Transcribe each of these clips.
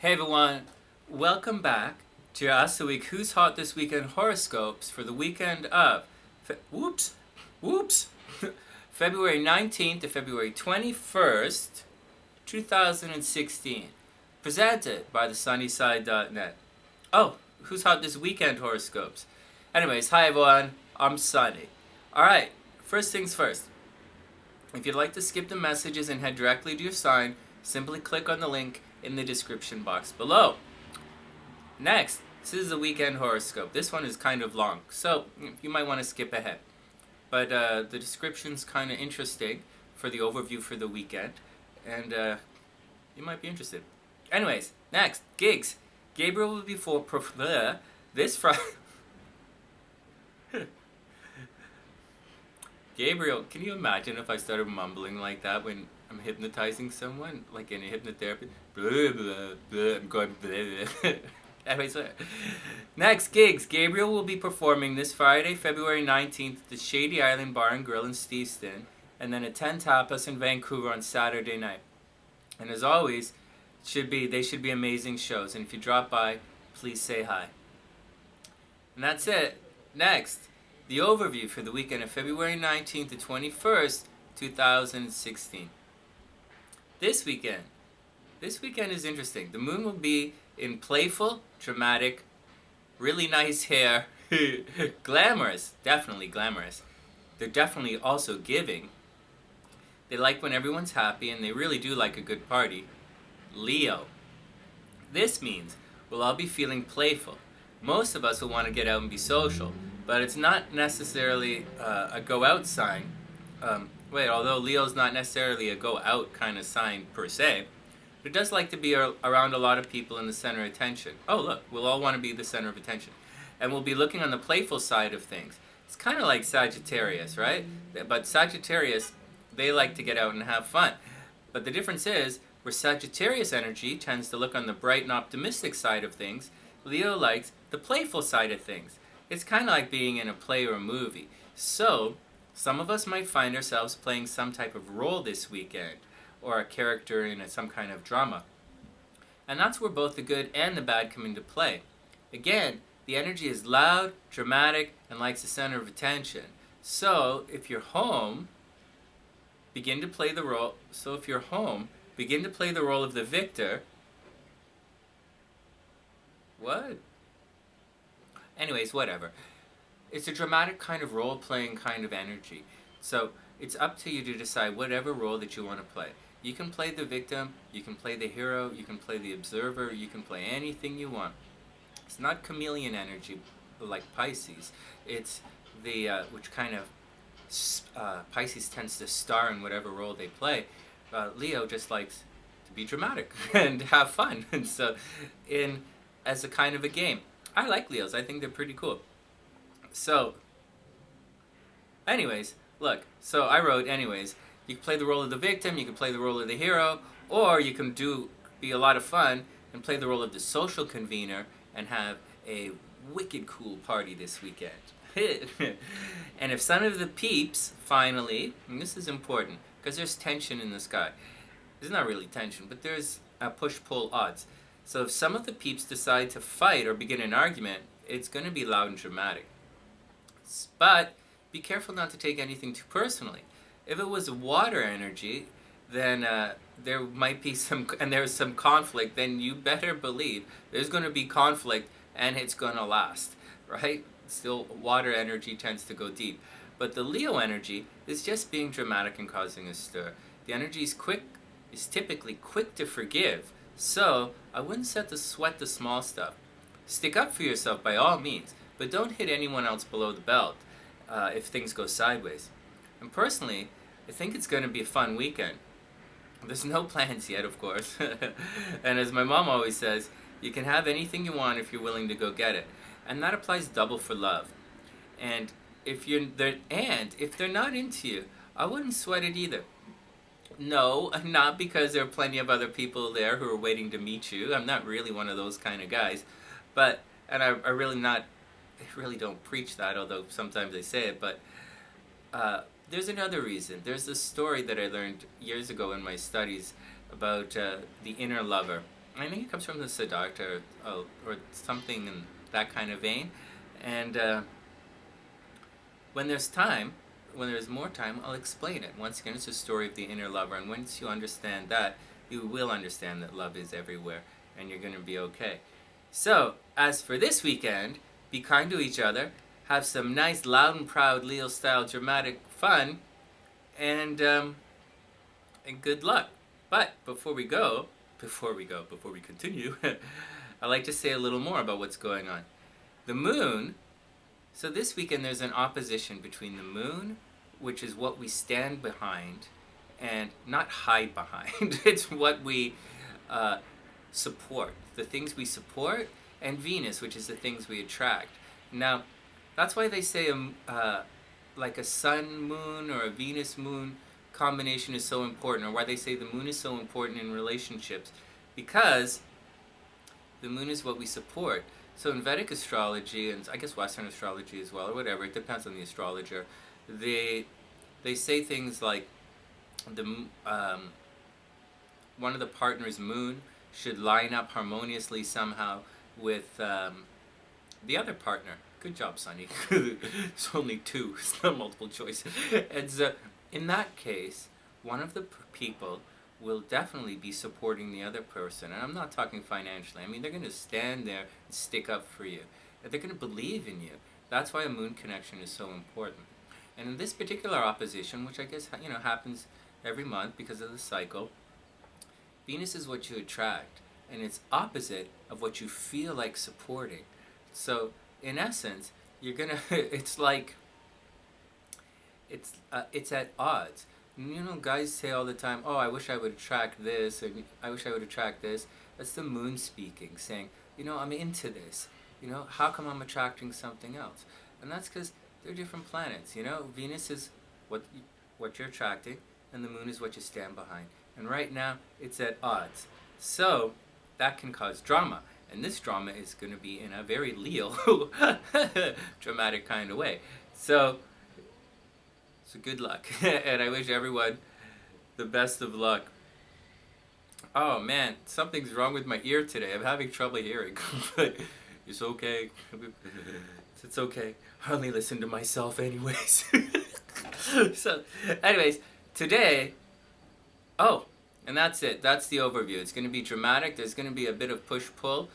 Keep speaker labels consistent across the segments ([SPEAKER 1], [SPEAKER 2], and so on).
[SPEAKER 1] Hey everyone, welcome back to your astro-week Who's Hot This Weekend horoscopes for the weekend of February 19th to February 21st, 2016. Presented by the sunnyside.net. Oh, who's hot this weekend horoscopes? Anyways, hi everyone, I'm Sonny. Alright, first things first. If you'd like to skip the messages and head directly to your sign, simply click on the link in the description box below. Next, this is the weekend horoscope. This one is kind of long, so you might want to skip ahead. But the description's kind of interesting for the overview for the weekend, and you might be interested. Anyways, next, gigs. Gabriel will be this Friday. Gabriel, can you imagine if I started mumbling like that when I'm hypnotizing someone, like in a hypnotherapy? Blah, blah, blah, I'm going blah, blah. Anyways, next, gigs. Gabriel will be performing this Friday, February 19th at the Shady Island Bar and Grill in Steveston, and then at 10 Tapas in Vancouver on Saturday night. And as always, they should be amazing shows, and if you drop by, please say hi. And that's it. Next, the overview for the weekend of February 19th to 21st, 2016. This weekend is interesting. The moon will be in playful, dramatic, really nice hair, glamorous, definitely glamorous. They're definitely also giving. They like when everyone's happy, and they really do like a good party. Leo. This means we'll all be feeling playful. Most of us will want to get out and be social, but it's not necessarily a go-out sign. Although Leo's not necessarily a go-out kind of sign per se, it does like to be around a lot of people in the center of attention. Oh, look, we'll all want to be the center of attention. And we'll be looking on the playful side of things. It's kind of like Sagittarius, right? But Sagittarius, they like to get out and have fun. But the difference is, where Sagittarius energy tends to look on the bright and optimistic side of things, Leo likes the playful side of things. It's kind of like being in a play or a movie. So, some of us might find ourselves playing some type of role this weekend, or a character in some kind of drama. And that's where both the good and the bad come into play. Again, the energy is loud, dramatic, and likes the center of attention. So, if you're home, begin to play the role of the victor. What? Anyways, whatever. It's a dramatic kind of role-playing kind of energy. So it's up to you to decide whatever role that you want to play. You can play the victim, you can play the hero, you can play the observer, you can play anything you want. It's not chameleon energy like Pisces. It's the, which kind of, Pisces tends to star in whatever role they play. Leo just likes to be dramatic and have fun. And so, as a kind of a game. I like Leos. I think they're pretty cool. So, anyways, look. So I wrote, anyways, you can play the role of the victim, you can play the role of the hero, or you can be a lot of fun and play the role of the social convener and have a wicked cool party this weekend. And if some of the peeps, finally, and this is important, because there's tension in the sky. There's not really tension, but there's push-pull odds. So if some of the peeps decide to fight or begin an argument, it's going to be loud and dramatic. But be careful not to take anything too personally. If it was water energy, then there might be there's some conflict, then you better believe there's going to be conflict and it's going to last, right? Still, water energy tends to go deep. But the Leo energy is just being dramatic and causing a stir. The energy is typically quick to forgive. So, I wouldn't sweat the small stuff. Stick up for yourself by all means, but don't hit anyone else below the belt if things go sideways. And personally, I think it's going to be a fun weekend. There's no plans yet, of course. And as my mom always says, you can have anything you want if you're willing to go get it. And that applies double for love. And if they're not into you, I wouldn't sweat it either. No, not because there are plenty of other people there who are waiting to meet you. I'm not really one of those kind of guys. I really don't preach that, although sometimes I say it, but there's another reason. There's this story that I learned years ago in my studies about the inner lover. I think it comes from the Siddhartha or something in that kind of vein. And when there's time, when there's more time, I'll explain it. Once again, it's a story of the inner lover, and once you understand that, you will understand that love is everywhere, and you're going to be okay. So, as for this weekend, be kind to each other, have some nice, loud and proud Leo-style dramatic fun, and good luck. But before we continue, I'd like to say a little more about what's going on. The moon, so this weekend there's an opposition between the moon, which is what we stand behind, and not hide behind. It's what we support, the things we support, and Venus, which is the things we attract. Now, that's why they say like a sun moon or a Venus moon combination is so important, or why they say the moon is so important in relationships, because the moon is what we support. So in Vedic astrology, and I guess Western astrology as well, or whatever, it depends on the astrologer, they say things like one of the partner's moon should line up harmoniously somehow with the other partner. Good job, Sonny. It's only two, it's not multiple choice. And so, in that case, one of the people will definitely be supporting the other person. And I'm not talking financially. I mean, they're going to stand there and stick up for you. They're going to believe in you. That's why a moon connection is so important. And in this particular opposition, which I guess happens every month because of the cycle, Venus is what you attract, and it's opposite of what you feel like supporting. So, in essence, you're gonna. It's like it's at odds. Guys say all the time, "Oh, I wish I would attract this," and "I wish I would attract this." That's the moon speaking, saying, "I'm into this. How come I'm attracting something else?" And that's because they're different planets. Venus is what you're attracting, and the moon is what you stand behind. And right now, it's at odds. So that can cause drama. And this drama is going to be in a very Leo, dramatic kind of way. So good luck. And I wish everyone the best of luck. Oh man, something's wrong with my ear today. I'm having trouble hearing. But it's okay. It's okay. I only listen to myself anyways. So, anyways, today... Oh, and that's it. That's the overview. It's going to be dramatic. There's going to be a bit of push-pull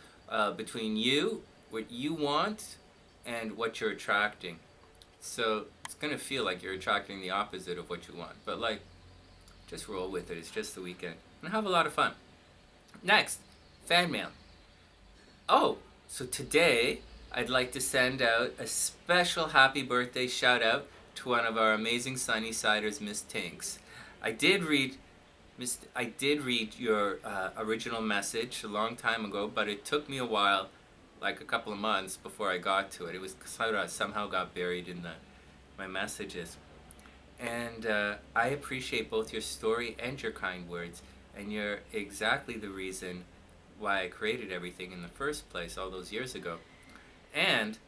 [SPEAKER 1] between you, what you want, and what you're attracting. So it's going to feel like you're attracting the opposite of what you want. But, just roll with it. It's just the weekend. And have a lot of fun. Next, fan mail. Oh, so today I'd like to send out a special happy birthday shout-out to one of our amazing Sunny-siders, Miss Tinks. I did read your original message a long time ago, but it took me a while, like a couple of months, before I got to it. It was somehow got buried in my messages. And I appreciate both your story and your kind words, and you're exactly the reason why I created everything in the first place all those years ago. And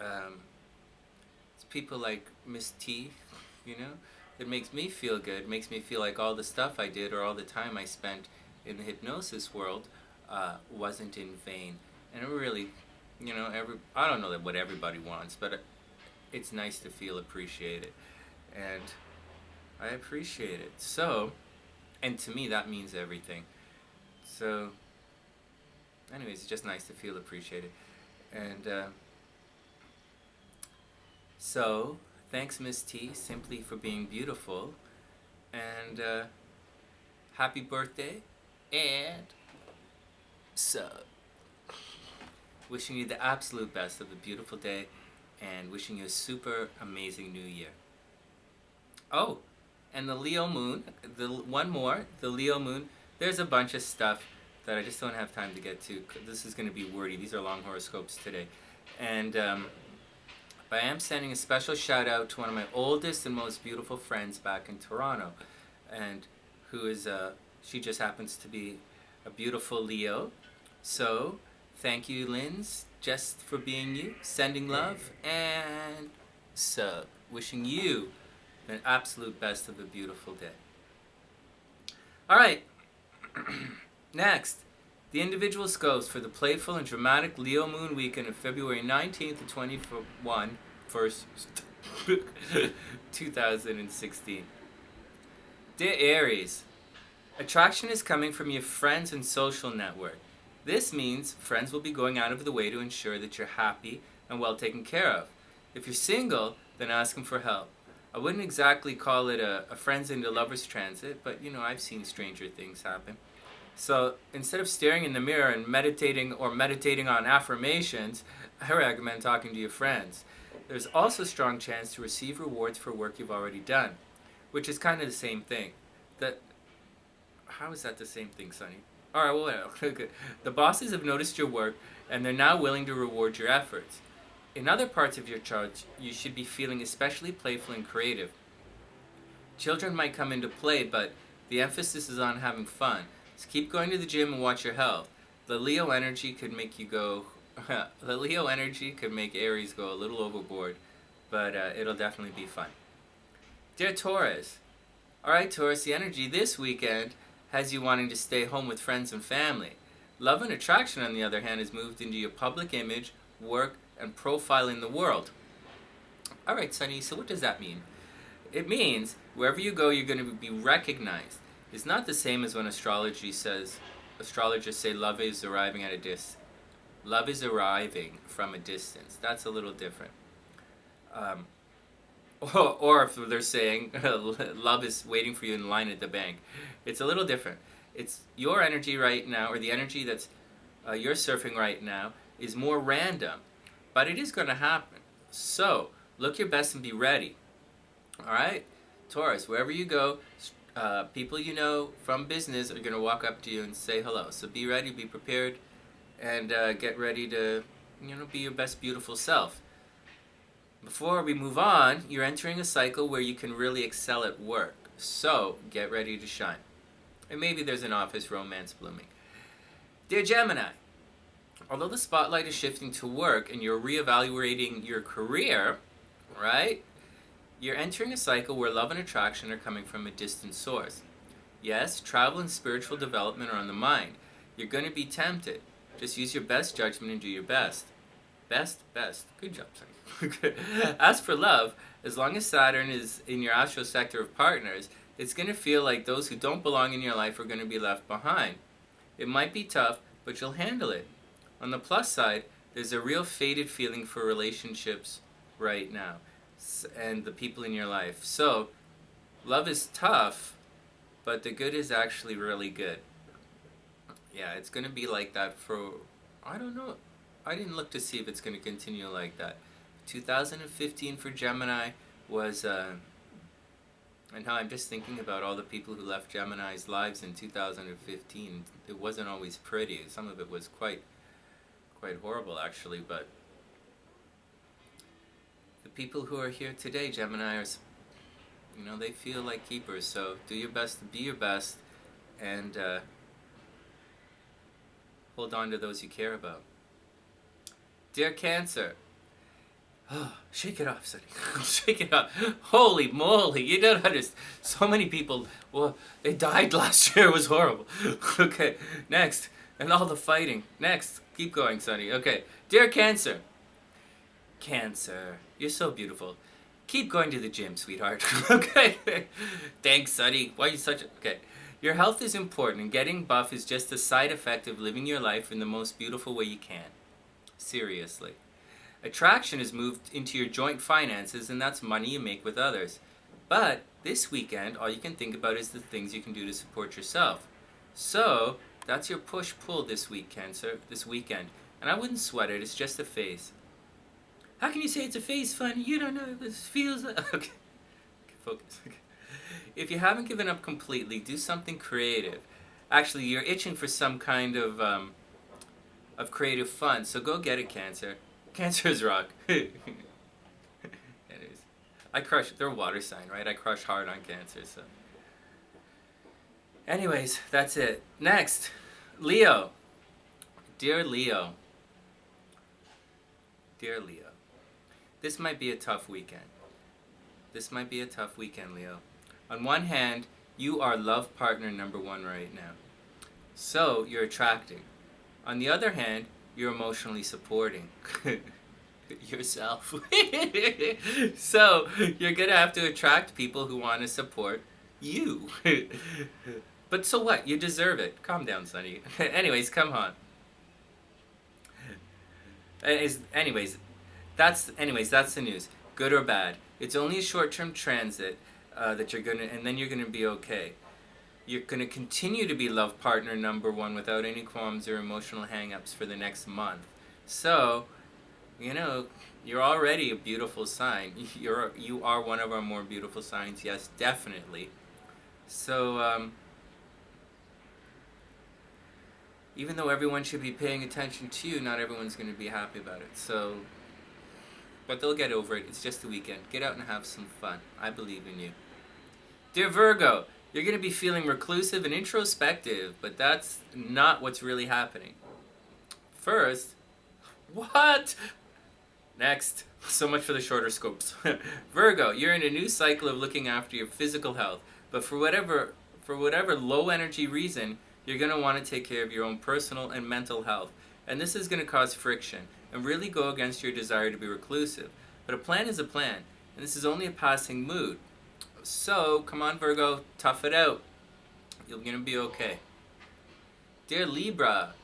[SPEAKER 1] it's people like Miss T, it makes me feel good. It makes me feel like all the stuff I did or all the time I spent in the hypnosis world wasn't in vain. And it really, I don't know what everybody wants, but it's nice to feel appreciated. And I appreciate it. So, and to me that means everything. So, anyways, it's just nice to feel appreciated. And so... Thanks, Miss T, simply for being beautiful. And happy birthday. And so, wishing you the absolute best of a beautiful day, and wishing you a super amazing new year. Oh, and the Leo moon, the Leo moon, there's a bunch of stuff that I just don't have time to get to. This is going to be wordy. These are long horoscopes today. And... but I am sending a special shout out to one of my oldest and most beautiful friends back in Toronto, and who is she just happens to be a beautiful Leo. So thank you, Linz, just for being you, sending love, and so wishing you the absolute best of a beautiful day. All right. Next, the individual scopes for the playful and dramatic Leo moon weekend of February 19th to 21st, 2016. Dear Aries, attraction is coming from your friends and social network. This means friends will be going out of the way to ensure that you're happy and well taken care of. If you're single, then ask them for help. I wouldn't exactly call it a friends into lovers transit, but I've seen stranger things happen. So instead of staring in the mirror and meditating on affirmations, I recommend talking to your friends. There's also a strong chance to receive rewards for work you've already done, which is kind of the same thing. How is that the same thing, Sonny? All right, well, good. The bosses have noticed your work, and they're now willing to reward your efforts. In other parts of your chart, you should be feeling especially playful and creative. Children might come into play, but the emphasis is on having fun. So keep going to the gym and watch your health. The Leo energy could make Aries go a little overboard, but it'll definitely be fun. Dear Taurus, all right, Taurus, the energy this weekend has you wanting to stay home with friends and family. Love and attraction, on the other hand, has moved into your public image, work, and profile in the world. All right, Sonny, so what does that mean? It means wherever you go, you're going to be recognized. It's not the same as when astrologists say love is arriving at a distance. Love is arriving from a distance. That's a little different. Or if they're saying love is waiting for you in line at the bank. It's a little different. It's your energy right now, or the energy that's you're surfing right now, is more random. But it is going to happen. So, look your best and be ready. Alright? Taurus, wherever you go, people you know from business are going to walk up to you and say hello. So be ready, be prepared, and get ready to, be your best beautiful self. Before we move on, you're entering a cycle where you can really excel at work. So, get ready to shine. And maybe there's an office romance blooming. Dear Gemini, although the spotlight is shifting to work and you're reevaluating your career, right? You're entering a cycle where love and attraction are coming from a distant source. Yes, travel and spiritual development are on the mind. You're going to be tempted. Just use your best judgment and do your best. Best. Good job, Sonny. As for love, as long as Saturn is in your astral sector of partners, it's going to feel like those who don't belong in your life are going to be left behind. It might be tough, but you'll handle it. On the plus side, there's a real faded feeling for relationships right now and the people in your life. So, love is tough, but the good is actually really good. Yeah, it's going to be like that for, I don't know. I didn't look to see if it's going to continue like that. 2015 for Gemini was, and now I'm just thinking about all the people who left Gemini's lives in 2015. It wasn't always pretty. Some of it was quite horrible, actually, but the people who are here today, Gemini, are, they feel like keepers. So do your best to be your best, and hold on to those you care about. Dear Cancer, shake it off, Sonny. Shake it off. Holy moly, you don't understand. So many people, they died last year. It was horrible. Okay, next. And all the fighting. Next. Keep going, Sonny. Okay. Dear Cancer. Cancer, you're so beautiful. Keep going to the gym, sweetheart. Okay. Thanks, Sonny. Why are you such a... Okay. Your health is important, and getting buff is just a side effect of living your life in the most beautiful way you can. Seriously. Attraction has moved into your joint finances, and that's money you make with others. But this weekend, all you can think about is the things you can do to support yourself. So, that's your push-pull this week, Cancer, this weekend. And I wouldn't sweat it, it's just a phase. How can you say it's a phase, Funny? You don't know, this feels like... Okay, focus. Okay. If you haven't given up completely, do something creative. Actually, you're itching for some kind of creative fun, so go get it, Cancer. Cancer's rock. Anyways, they're a water sign, right? I crush hard on Cancer, so. Anyways, that's it. Next, Leo. Dear Leo. Dear Leo. This might be a tough weekend. Leo. On one hand, you are love partner number one right now. So you're attracting. On the other hand, you're emotionally supporting yourself. So you're going to have to attract people who want to support you. But so what? You deserve it. Calm down, Sonny. Anyways, come on. That's the news. Good or bad. It's only a short-term transit that you're gonna, and then you're gonna be okay. You're gonna continue to be love partner number one without any qualms or emotional hang-ups for the next month. So, you're already a beautiful sign. You are one of our more beautiful signs. Yes, definitely. So, even though everyone should be paying attention to you, not everyone's going to be happy about it. So, but they'll get over it. It's just the weekend. Get out and have some fun. I believe in you. Dear Virgo, you're going to be feeling reclusive and introspective, but that's not what's really happening. First, what? Next. So much for the shorter scopes. Virgo, you're in a new cycle of looking after your physical health, but for whatever low energy reason, you're going to want to take care of your own personal and mental health. And this is going to cause friction and really go against your desire to be reclusive. But a plan is a plan, and this is only a passing mood. So, come on Virgo, tough it out. You're going to be okay. Dear Libra,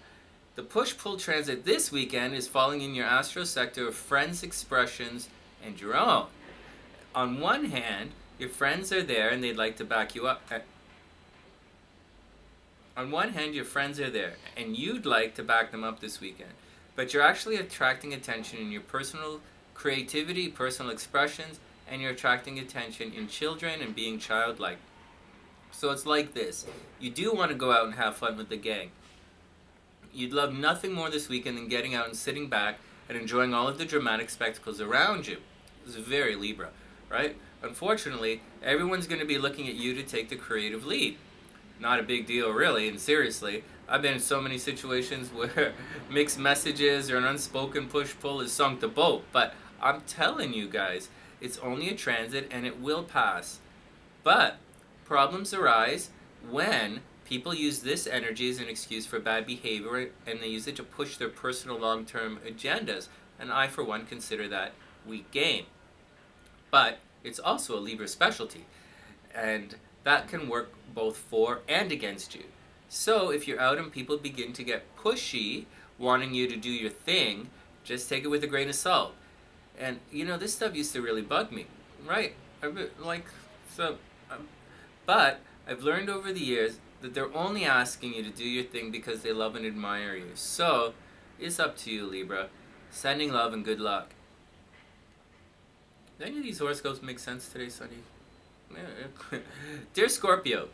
[SPEAKER 1] the push-pull transit this weekend is falling in your astro sector of friends' expressions and your own. On one hand, your friends are there and they'd like to back you up. On one hand, your friends are there, and you'd like to back them up this weekend. But you're actually attracting attention in your personal creativity, personal expressions, and you're attracting attention in children and being childlike. So it's like this. You do want to go out and have fun with the gang. You'd love nothing more this weekend than getting out and sitting back and enjoying all of the dramatic spectacles around you. This is very Libra, right? Unfortunately, everyone's going to be looking at you to take the creative lead. Not a big deal, really, and seriously, I've been in so many situations where mixed messages or an unspoken push-pull has sunk the boat, but I'm telling you guys, it's only a transit and it will pass. But problems arise when people use this energy as an excuse for bad behavior and they use it to push their personal long-term agendas, and I, for one, consider that weak game. But it's also a Libra specialty, and that can work both for and against you. So if you're out and people begin to get pushy, wanting you to do your thing, just take it with a grain of salt. And this stuff used to really bug me, right? But I've learned over the years that they're only asking you to do your thing because they love and admire you. So it's up to you, Libra. Sending love and good luck. Do any of these horoscopes make sense today, Sonny? Dear Scorpio.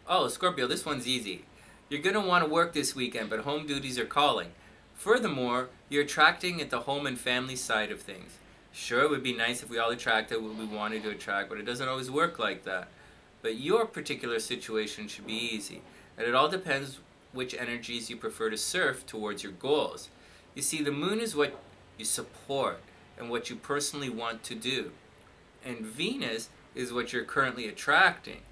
[SPEAKER 1] Oh, Scorpio, this one's easy. You're going to want to work this weekend, but home duties are calling. Furthermore, you're attracting at the home and family side of things. Sure, it would be nice if we all attracted what we wanted to attract, but it doesn't always work like that. But your particular situation should be easy, and it all depends which energies you prefer to surf towards your goals. You see, the moon is what you support and what you personally want to do. And Venus is what you're currently attracting.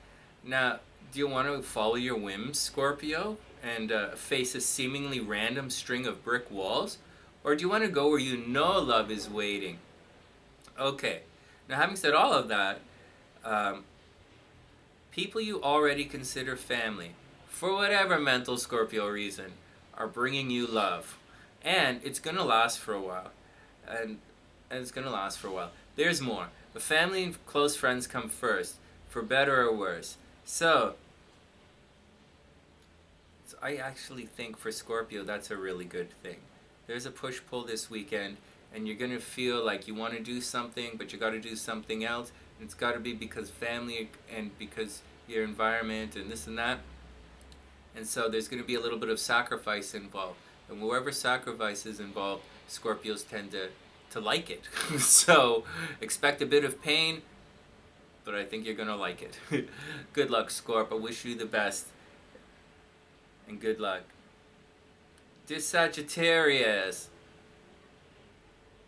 [SPEAKER 1] Now, do you want to follow your whims, Scorpio, and face a seemingly random string of brick walls? Or do you want to go where you know love is waiting? Okay, now having said all of that, people you already consider family, for whatever mental Scorpio reason, are bringing you love. And it's going to last for a while. And it's going to last for a while. There's more. The family and close friends come first, for better or worse. So I actually think for Scorpio that's a really good thing. There's a push-pull this weekend, and you're going to feel like you want to do something, but you got to do something else. And it's got to be because family and because your environment and this and that. And so there's going to be a little bit of sacrifice involved. And wherever sacrifice is involved, Scorpios tend to like it. So expect a bit of pain, but I think you're going to like it. Good luck, Scorp. I wish you the best. And good luck. Dear Sagittarius.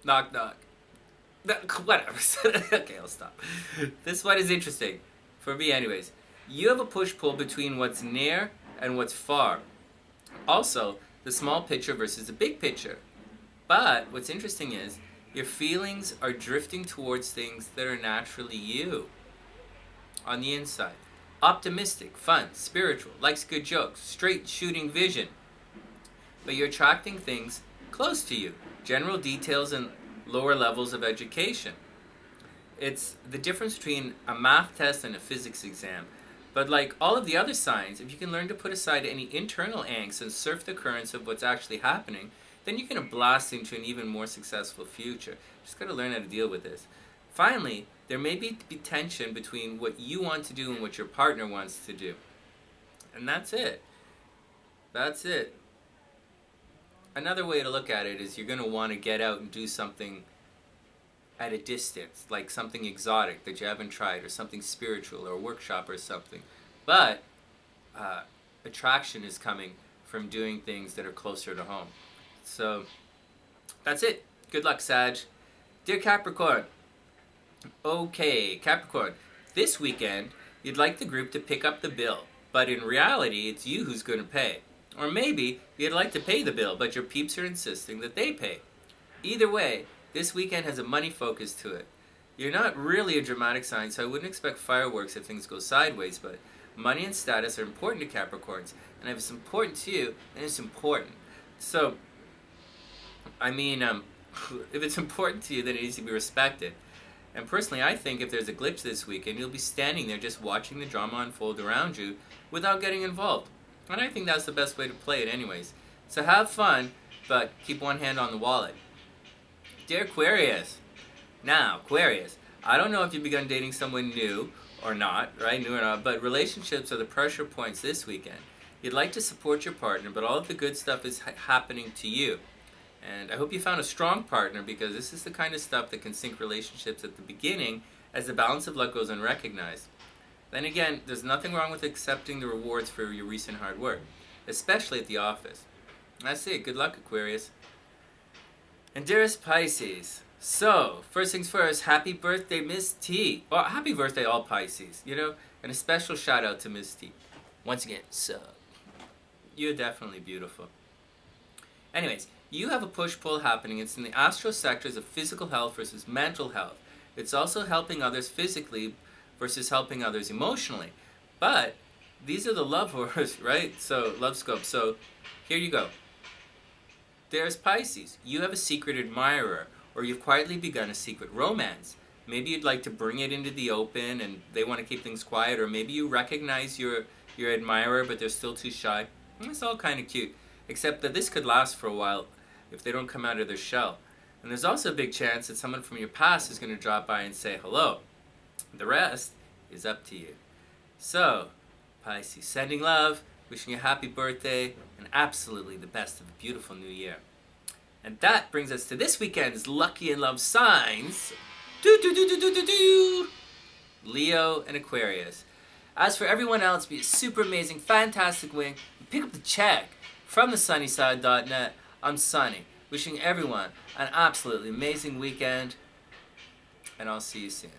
[SPEAKER 1] Knock, knock. Whatever. Okay, I'll stop. This one is interesting. For me, anyways. You have a push-pull between what's near and what's far. Also, the small picture versus the big picture. But what's interesting is your feelings are drifting towards things that are naturally you on the inside. Optimistic, fun, spiritual, likes good jokes, straight shooting vision. But you're attracting things close to you, general details and lower levels of education. It's the difference between a math test and a physics exam. But like all of the other signs, if you can learn to put aside any internal angst and surf the currents of what's actually happening, then you're going to blast into an even more successful future. Just got to learn how to deal with this. Finally, there may be tension between what you want to do and what your partner wants to do. And that's it. That's it. Another way to look at it is you're going to want to get out and do something at a distance, like something exotic that you haven't tried, or something spiritual, or a workshop or something. But attraction is coming from doing things that are closer to home. So that's it. Good luck, Sag. Dear Capricorn. Okay, Capricorn. This weekend, you'd like the group to pick up the bill, but in reality, it's you who's going to pay. Or maybe you'd like to pay the bill, but your peeps are insisting that they pay. Either way, this weekend has a money focus to it. You're not really a dramatic sign, so I wouldn't expect fireworks if things go sideways, but money and status are important to Capricorns, and if it's important to you, then it's important. So, if it's important to you, then it needs to be respected. And personally, I think if there's a glitch this weekend, you'll be standing there just watching the drama unfold around you without getting involved. And I think that's the best way to play it anyways. So have fun, but keep one hand on the wallet. Dear Aquarius. Now, Aquarius, I don't know if you've begun dating someone new or not, right? New or not, but relationships are the pressure points this weekend. You'd like to support your partner, but all of the good stuff is happening to you. And I hope you found a strong partner, because this is the kind of stuff that can sink relationships at the beginning as the balance of luck goes unrecognized. Then again, there's nothing wrong with accepting the rewards for your recent hard work, especially at the office. That's it. Good luck, Aquarius. And dearest Pisces. So, first things first, happy birthday, Miss T. Well, happy birthday, all Pisces, and a special shout out to Miss T. Once again, you're definitely beautiful. Anyways, you have a push-pull happening. It's in the astro sectors of physical health versus mental health. It's also helping others physically versus helping others emotionally. But these are the love horrors, right? So, love scope. So, here you go. There's Pisces. You have a secret admirer, or you've quietly begun a secret romance. Maybe you'd like to bring it into the open and they want to keep things quiet, or maybe you recognize your admirer but they're still too shy. It's all kind of cute, except that this could last for a while if they don't come out of their shell. And there's also a big chance that someone from your past is going to drop by and say hello. The rest is up to you. So, Pisces, sending love, wishing you a happy birthday, and absolutely the best of a beautiful new year. And that brings us to this weekend's Lucky in Love signs. Leo and Aquarius. As for everyone else, be a super amazing, fantastic week. Pick up the check from thesunnyside.net. I'm Sonny, wishing everyone an absolutely amazing weekend, and I'll see you soon.